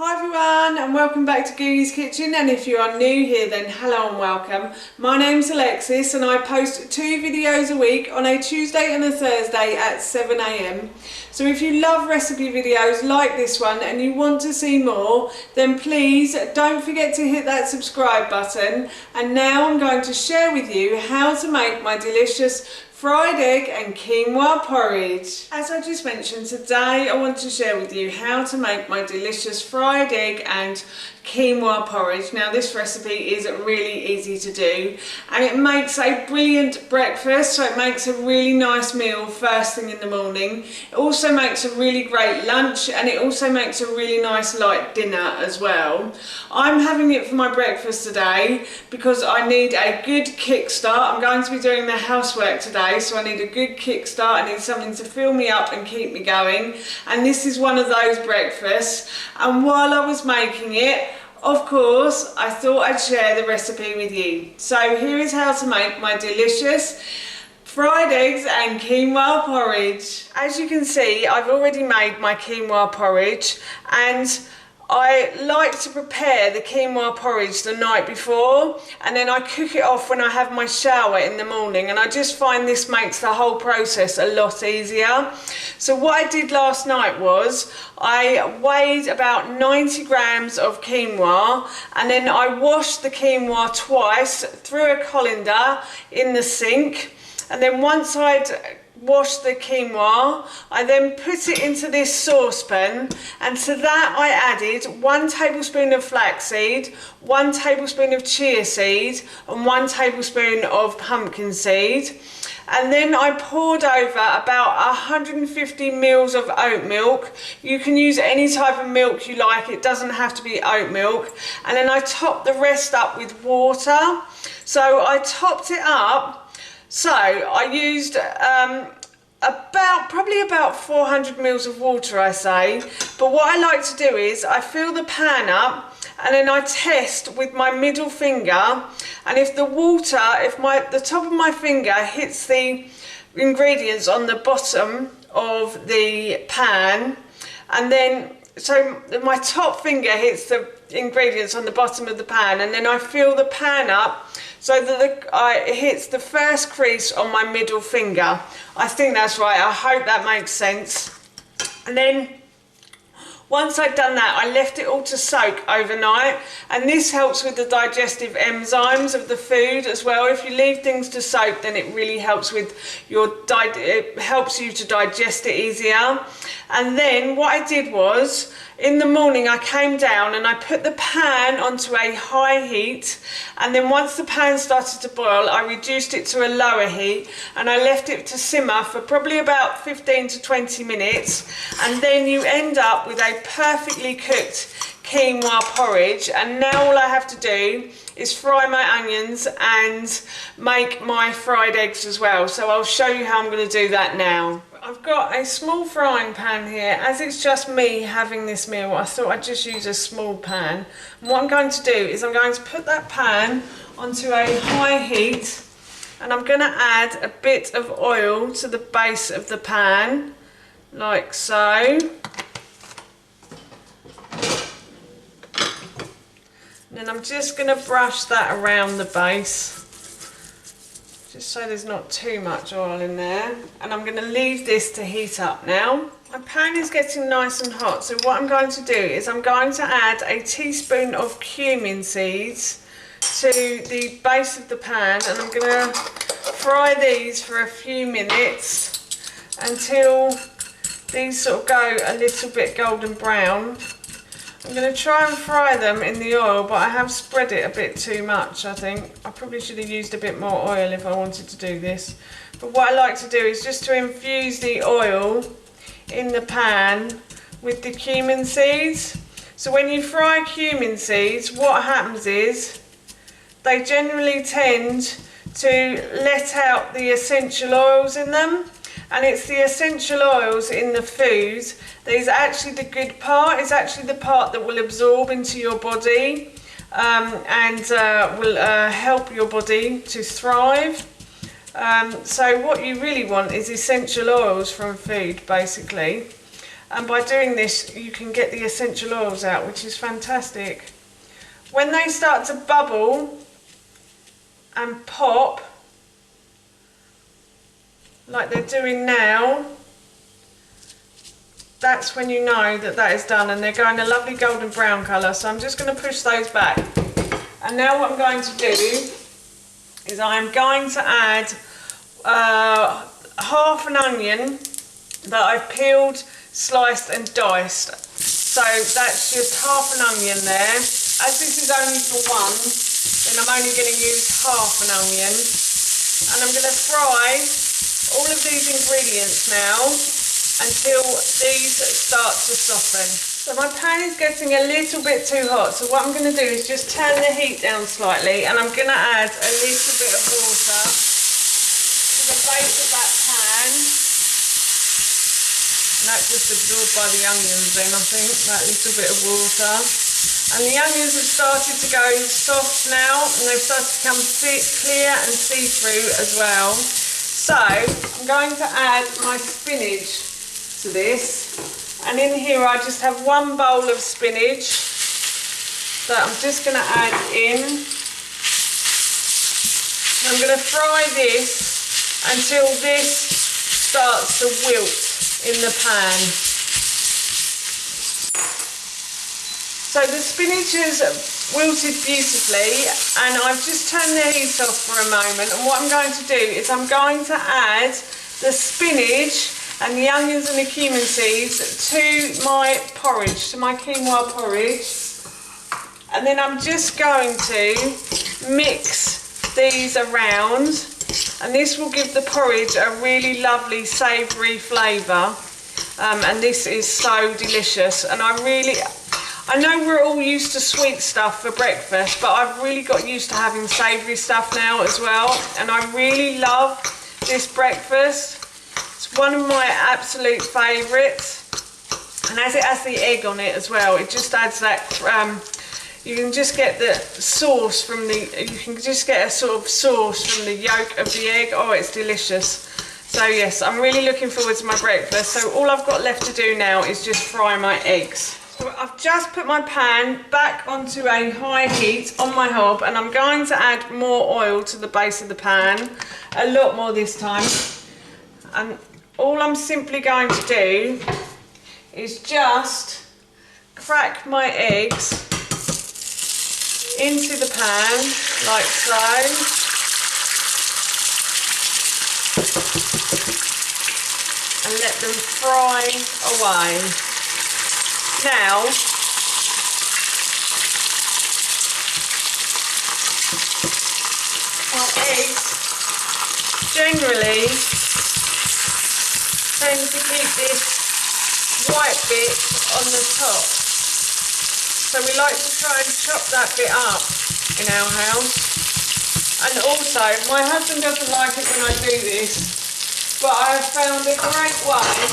Hi everyone and welcome back to Googie's Kitchen, and if you are new here then hello and welcome. My name's Alexis and I post 2 videos a week on a Tuesday and a Thursday at 7 AM. So if you love recipe videos like this one and you want to see more, then please don't forget to hit that subscribe button. And now I'm going to share with you how to make my delicious fried egg and quinoa porridge. As I just mentioned, today I want to share with you how to make my delicious fried egg and quinoa porridge. Now this recipe is really easy to do and it makes a brilliant breakfast, so it makes a really nice meal first thing in the morning. It also makes a really great lunch and it also makes a really nice light dinner as well. I'm having it for my breakfast today because I need a good kickstart. I'm going to be doing the housework today, so I need a good kickstart. I need something to fill me up and keep me going, and this is one of those breakfasts. And while I was making it, of course, I thought I'd share the recipe with you. So here is how to make my delicious fried eggs and quinoa porridge. As you can see, I've already made my quinoa porridge, and I like to prepare the quinoa porridge the night before and then I cook it off when I have my shower in the morning, and I just find this makes the whole process a lot easier. So what I did last night was I weighed about 90 grams of quinoa and then I washed the quinoa twice through a colander in the sink, and then once I'd washed the quinoa, I then put it into this saucepan, and to that I added 1 tablespoon of flaxseed, 1 tablespoon of chia seed and 1 tablespoon of pumpkin seed. And then I poured over about 150 mils of oat milk. You can use any type of milk you like, it doesn't have to be oat milk. And then I topped the rest up with water. So I topped it up. So I used probably about 400 mils of water, I say. But what I like to do is I fill the pan up and then I test with my middle finger, and if the water, the top of my finger hits the ingredients on the bottom of the pan, and then so my top finger hits the ingredients on the bottom of the pan, and then I fill the pan up so that it hits the first crease on my middle finger. I think that's right, I hope that makes sense. And then once I'd done that, I left it all to soak overnight, and this helps with the digestive enzymes of the food as well. If you leave things to soak, then it really helps with it helps you to digest it easier. And then what I did was, in the morning I came down and I put the pan onto a high heat, and then once the pan started to boil I reduced it to a lower heat and I left it to simmer for probably about 15 to 20 minutes, and then you end up with a perfectly cooked quinoa porridge. And now all I have to do is fry my onions and make my fried eggs as well, so I'll show you how I'm going to do that now. I've got a small frying pan here. As it's just me having this meal, I thought I'd just use a small pan. And what I'm going to do is I'm going to put that pan onto a high heat, and I'm going to add a bit of oil to the base of the pan, like so. And then I'm just going to brush that around the base, just so there's not too much oil in there. And I'm going to leave this to heat up now. My pan is getting nice and hot, so what I'm going to do is I'm going to add a teaspoon of cumin seeds to the base of the pan, and I'm going to fry these for a few minutes until these sort of go a little bit golden brown. I'm going to try and fry them in the oil, but I have spread it a bit too much, I think. I probably should have used a bit more oil if I wanted to do this. But what I like to do is just to infuse the oil in the pan with the cumin seeds. So when you fry cumin seeds, what happens is they generally tend to let out the essential oils in them. And it's the essential oils in the food that is actually the good part. It's actually the part that will absorb into your body and will help your body to thrive. So what you really want is essential oils from food, basically. and by doing this you can get the essential oils out, which is fantastic. When they start to bubble and pop like they're doing now, that's when you know that that is done, and they're going a lovely golden brown colour. So I'm just going to push those back. And now what I'm going to do is I am going to add half an onion that I've peeled, sliced and diced. So that's just half an onion there. As this is only for one, then I'm only going to use half an onion. And I'm going to fry all of these ingredients now until these start to soften. So my pan is getting a little bit too hot, so what I'm going to do is just turn the heat down slightly, and I'm going to add a little bit of water to the base of that pan. And that's just absorbed by the onions then, I think, that little bit of water. And the onions have started to go soft now, and they've started to become clear and see-through as well. So I'm going to add my spinach to this, and in here I just have one bowl of spinach that I'm just going to add in. I'm going to fry this until this starts to wilt in the pan. So the spinach has wilted beautifully, and I've just turned the heat off for a moment, and what I'm going to do is I'm going to add the spinach and the onions and the cumin seeds to my porridge, to my quinoa porridge. And then I'm just going to mix these around, and this will give the porridge a really lovely savoury flavour. And this is so delicious, and I know we're all used to sweet stuff for breakfast, but I've really got used to having savoury stuff now as well, and I really love this breakfast. It's one of my absolute favourites, and as it has the egg on it as well, it just adds that, you can just get the sauce from you can just get a sort of sauce from the yolk of the egg. Oh, it's delicious. So yes, I'm really looking forward to my breakfast. So all I've got left to do now is just fry my eggs. So I've just put my pan back onto a high heat on my hob, and I'm going to add more oil to the base of the pan, a lot more this time. And all I'm simply going to do is just crack my eggs into the pan like so. And let them fry away. Now, our eggs generally tend to keep this white bit on the top. So we like to try and chop that bit up in our house. And also, my husband doesn't like it when I do this, but I have found a great way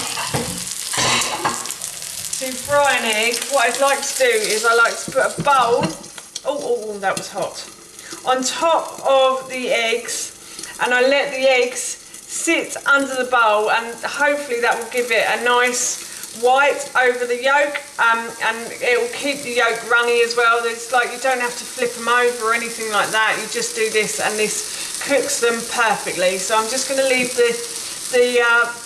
to fry an egg. What I'd like to do is I like to put a bowl, oh, that was hot, on top of the eggs, and I let the eggs sit under the bowl, and hopefully that will give it a nice white over the yolk, and it will keep the yolk runny as well. It's like you don't have to flip them over or anything like that. You just do this, and this cooks them perfectly. So I'm just going to leave the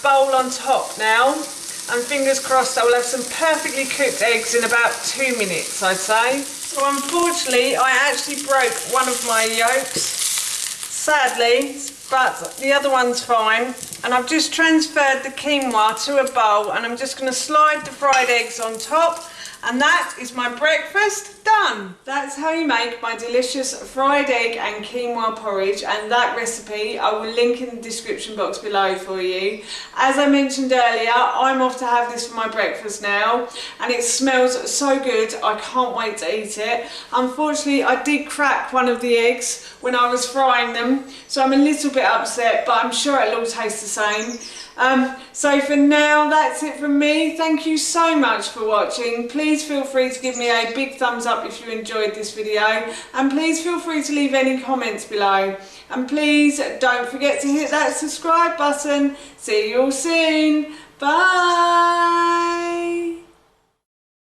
bowl on top now, and fingers crossed I will have some perfectly cooked eggs in about 2 minutes, I'd say. So unfortunately I actually broke one of my yolks, sadly, but the other one's fine. And I've just transferred the quinoa to a bowl, and I'm just going to slide the fried eggs on top, and that is my breakfast done. That's how you make my delicious fried egg and quinoa porridge, and that recipe I will link in the description box below for you. As I mentioned earlier, I'm off to have this for my breakfast now, and it smells so good. I can't wait to eat it. Unfortunately, I did crack one of the eggs when I was frying them, so I'm a little bit upset, but I'm sure it'll all taste the same. So for now, that's it from me. Thank you so much for watching. Please feel free to give me a big thumbs up if you enjoyed this video, and please feel free to leave any comments below, and please don't forget to hit that subscribe button. See you all soon. Bye.